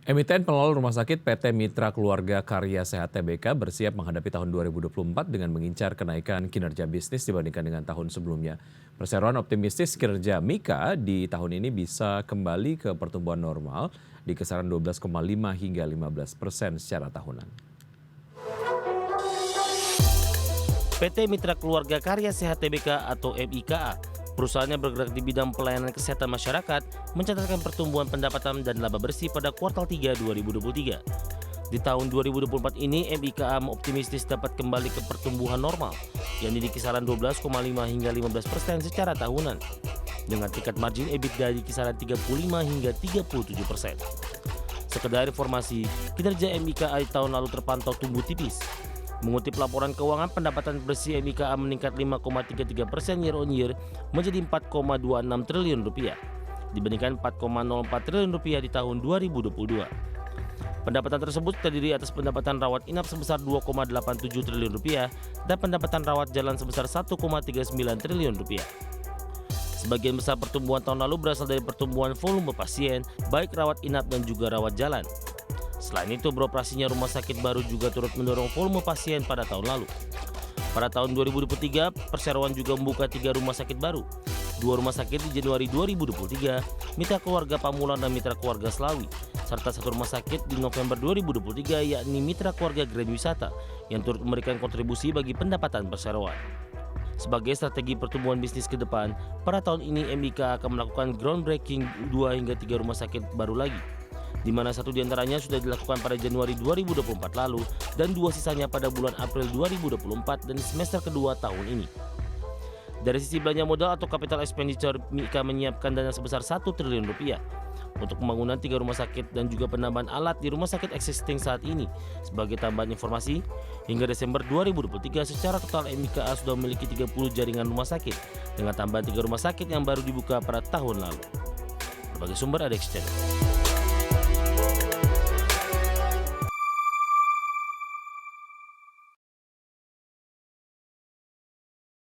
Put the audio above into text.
Emiten pengelola rumah sakit PT Mitra Keluarga Karya Sehat Tbk bersiap menghadapi tahun 2024 dengan mengincar kenaikan kinerja bisnis dibandingkan dengan tahun sebelumnya. Perseroan optimistis kinerja Mika di tahun ini bisa kembali ke pertumbuhan normal di kisaran 12,5 hingga 15% secara tahunan. PT Mitra Keluarga Karya Sehat Tbk atau MIKA, perusahaannya bergerak di bidang pelayanan kesehatan masyarakat, mencatatkan pertumbuhan pendapatan dan laba bersih pada kuartal 3 2023. Di tahun 2024 ini, MIKA optimistis dapat kembali ke pertumbuhan normal, yakni di kisaran 12,5 hingga 15% secara tahunan, dengan tingkat margin EBITDA di kisaran 35 hingga 37%. Sekedar informasi, kinerja MIKA di tahun lalu terpantau tumbuh tipis. Mengutip laporan keuangan, pendapatan bersih MIKA meningkat 5,33% year on year menjadi 4,26 triliun rupiah, dibandingkan 4,04 triliun rupiah di tahun 2022. Pendapatan tersebut terdiri atas pendapatan rawat inap sebesar 2,87 triliun rupiah dan pendapatan rawat jalan sebesar 1,39 triliun rupiah. Sebagian besar pertumbuhan tahun lalu berasal dari pertumbuhan volume pasien, baik rawat inap dan juga rawat jalan. Selain itu, beroperasinya rumah sakit baru juga turut mendorong volume pasien pada tahun lalu. Pada tahun 2023, perseroan juga membuka 3 rumah sakit baru. 2 rumah sakit di Januari 2023, Mitra Keluarga Pamulang dan Mitra Keluarga Selawi, serta 1 rumah sakit di November 2023 yakni Mitra Keluarga Grand Wisata yang turut memberikan kontribusi bagi pendapatan perseroan. Sebagai strategi pertumbuhan bisnis ke depan, pada tahun ini MIKA akan melakukan groundbreaking 2 hingga 3 rumah sakit baru lagi, di mana 1 diantaranya sudah dilakukan pada Januari 2024 lalu dan 2 sisanya pada bulan April 2024 dan semester kedua tahun ini. Dari sisi belanja modal atau capital expenditure, MIKA menyiapkan dana sebesar 1 triliun rupiah untuk pembangunan 3 rumah sakit dan juga penambahan alat di rumah sakit existing saat ini. Sebagai tambahan informasi, hingga Desember 2023 secara total MIKA sudah memiliki 30 jaringan rumah sakit dengan tambahan 3 rumah sakit yang baru dibuka pada tahun lalu. Berbagai sumber ada Channel.